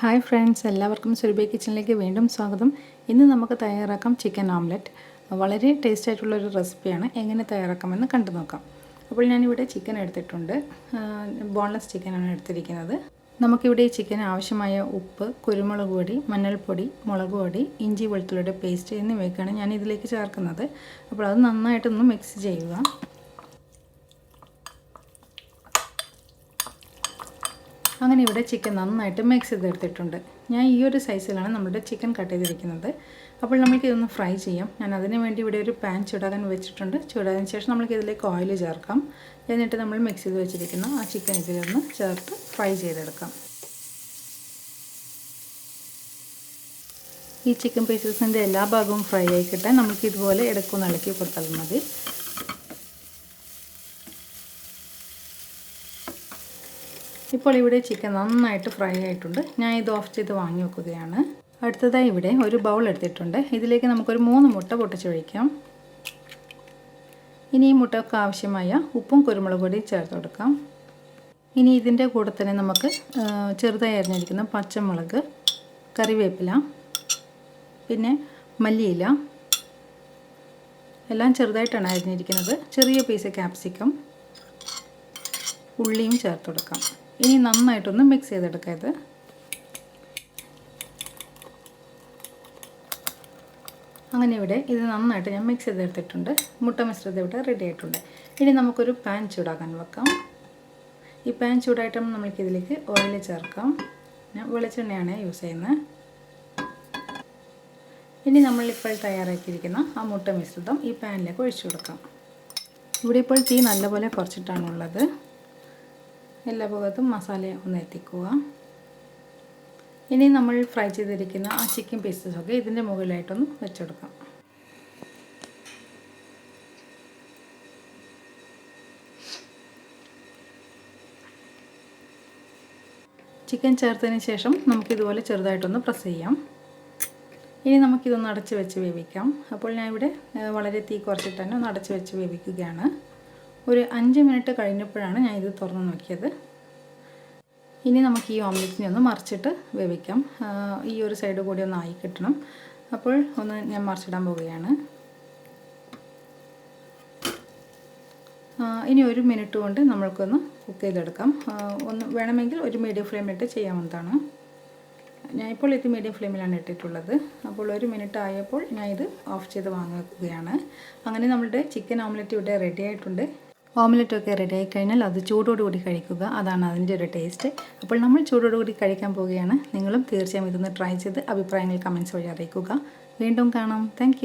Hi friends, എല്ലാവർക്കും സുരഭി കിച്ചണിലേക്ക് വീണ്ടും സ്വാഗതം. ഇന്ന് നമുക്ക് തയ്യാറാക്കാം ചിക്കൻ ഓംലെറ്റ്. വളരെ ടേസ്റ്റ് ആയിട്ടുള്ളൊരു റെസിപ്പിയാണ്. എങ്ങനെ തയ്യാറാക്കാമെന്ന് കണ്ടു നോക്കാം. അപ്പോൾ ഞാനിവിടെ ചിക്കൻ എടുത്തിട്ടുണ്ട്. ബോൺലെസ് ചിക്കനാണ് എടുത്തിരിക്കുന്നത്. നമുക്കിവിടെ ഈ ചിക്കന് ആവശ്യമായ ഉപ്പ്, കുരുമുളക് പൊടി, മഞ്ഞൾപ്പൊടി, മുളക് പൊടി, ഇഞ്ചി വെളുത്തുള്ളിയുടെ പേസ്റ്റ് എന്നിവയൊക്കെയാണ് ഞാൻ ഇതിലേക്ക് ചേർക്കുന്നത്. അപ്പോൾ അത് നന്നായിട്ടൊന്ന് മിക്സ് ചെയ്യുക. അങ്ങനെ ഇവിടെ ചിക്കൻ നന്നായിട്ട് മിക്സ് ചെയ്തെടുത്തിട്ടുണ്ട്. ഞാൻ ഈ ഒരു സൈസിലാണ് നമ്മുടെ ചിക്കൻ കട്ട് ചെയ്തിരിക്കുന്നത്. അപ്പോൾ നമുക്ക് ഇതൊന്ന് ഫ്രൈ ചെയ്യാം. ഞാൻ അതിന് വേണ്ടി ഇവിടെ ഒരു പാൻ ചൂടാകാൻ വെച്ചിട്ടുണ്ട്. ചൂടായതിനു ശേഷം നമുക്ക് ഇതിലേക്ക് ഓയിൽ ചേർക്കാം. എന്നിട്ട് നമ്മൾ മിക്സ് ചെയ്ത് വെച്ചിരിക്കുന്ന ആ ചിക്കൻ ഇതിലൊന്ന് ചേർത്ത് ഫ്രൈ ചെയ്തെടുക്കാം. ഈ ചിക്കൻ പീസസിൻ്റെ എല്ലാ ഭാഗവും ഫ്രൈ ആയി കിട്ടാൻ നമുക്ക് ഇതുപോലെ ഇടയ്ക്കൊന്ന് ഇളക്കി കൊടുത്താൽ മതി. ഇപ്പോൾ ഇവിടെ ചിക്കൻ നന്നായിട്ട് ഫ്രൈ ആയിട്ടുണ്ട്. ഞാൻ ഇത് ഓഫ് ചെയ്ത് വാങ്ങി വെക്കുകയാണ്. അടുത്തതായി ഇവിടെ ഒരു ബൗൾ എടുത്തിട്ടുണ്ട്. ഇതിലേക്ക് നമുക്കൊരു 3 മുട്ട പൊട്ടിച്ചൊഴിക്കാം. ഇനി ഈ മുട്ടയ്ക്ക് ആവശ്യമായ ഉപ്പും കുരുമുളക് പൊടിയും ചേർത്ത് കൊടുക്കാം. ഇനി ഇതിൻ്റെ കൂടെ തന്നെ നമുക്ക് ചെറുതായി അരിഞ്ഞിരിക്കുന്ന പച്ചമുളക്, കറിവേപ്പില, പിന്നെ മല്ലിയില എല്ലാം ചെറുതായിട്ടാണ് അരിഞ്ഞിരിക്കുന്നത്. ചെറിയ പീസ് ക്യാപ്സിക്കം, ഉള്ളിയും ചേർത്ത് കൊടുക്കാം. ഇനി നന്നായിട്ടൊന്ന് മിക്സ് ചെയ്തെടുക്കാം. ഇത് അങ്ങനെ ഇവിടെ ഇത് നന്നായിട്ട് ഞാൻ മിക്സ് ചെയ്തെടുത്തിട്ടുണ്ട്. മുട്ട മിശ്രിതം ഇവിടെ റെഡി ആയിട്ടുണ്ട്. ഇനി നമുക്കൊരു പാൻ ചൂടാക്കാൻ വെക്കാം. ഈ പാൻ ചൂടായിട്ടും നമുക്കിതിലേക്ക് ഓയിൽ ചേർക്കാം. ഞാൻ വെളിച്ചെണ്ണയാണ് യൂസ് ചെയ്യുന്നത്. ഇനി നമ്മളിപ്പോൾ തയ്യാറാക്കിയിരിക്കുന്ന ആ മുട്ട മിശ്രിതം ഈ പാനിലേക്ക് ഒഴിച്ചു കൊടുക്കാം. ഇവിടെ ഇപ്പോൾ തീ നല്ലപോലെ കുറച്ചിട്ടാണുള്ളത്. എല്ലാ ഭാഗത്തും മസാല ഒന്ന് എത്തിക്കുക. ഇനി നമ്മൾ ഫ്രൈ ചെയ്തിരിക്കുന്ന ആ ചിക്കൻ പീസസൊക്കെ ഇതിൻ്റെ മുകളിലായിട്ടൊന്ന് വെച്ചെടുക്കാം. ചിക്കൻ ചേർത്തതിന് ശേഷം നമുക്കിതുപോലെ ചെറുതായിട്ടൊന്ന് പ്രസ് ചെയ്യാം. ഇനി നമുക്കിതൊന്ന് അടച്ച് വെച്ച് വേവിക്കാം. അപ്പോൾ ഞാൻ ഇവിടെ വളരെ തീ കുറച്ചിട്ട് തന്നെ ഒന്ന് അടച്ച് വെച്ച് വേവിക്കുകയാണ്. ഒരു 5 മിനിറ്റ് കഴിഞ്ഞപ്പോഴാണ് ഞാൻ ഇത് തുറന്ന് നോക്കിയത്. ഇനി നമുക്ക് ഈ ഓംലെറ്റിനെ ഒന്ന് മറിച്ചിട്ട് വേവിക്കാം. ഈ ഒരു സൈഡ് കൂടി ഒന്ന് ആയി കിട്ടണം. അപ്പോൾ ഒന്ന് ഞാൻ മറിച്ചിടാൻ പോവുകയാണ്. ഇനി 1 മിനിറ്റ് കൊണ്ട് നമ്മൾക്കൊന്ന് കുക്ക് ചെയ്തെടുക്കാം. ഒന്ന് വേണമെങ്കിൽ ഒരു മീഡിയം ഫ്ലെയിമിലിട്ട് ചെയ്യാവുന്നതാണ്. ഞാനിപ്പോൾ ഇത് മീഡിയം ഫ്ലെയിമിലാണ് ഇട്ടിട്ടുള്ളത്. അപ്പോൾ 1 മിനിറ്റ് ആയപ്പോൾ ഞാൻ ഇത് ഓഫ് ചെയ്ത് വാങ്ങുകയാണ്. അങ്ങനെ നമ്മളുടെ ചിക്കൻ ഓംലെറ്റ് ഇവിടെ റെഡി ആയിട്ടുണ്ട്. ഓംലെറ്റൊക്കെ റെഡി ആയി കഴിഞ്ഞാൽ അത് ചൂടോടുകൂടി കഴിക്കുക. അതാണ് അതിൻ്റെ ഒരു ടേസ്റ്റ്. അപ്പോൾ നമ്മൾ ചൂടോടുകൂടി കഴിക്കാൻ പോവുകയാണ്. നിങ്ങളും തീർച്ചയായും ഇതൊന്ന് ട്രൈ ചെയ്ത് അഭിപ്രായങ്ങൾ കമൻറ്റ്സ് വഴി അറിയിക്കുക. വീണ്ടും കാണാം. താങ്ക്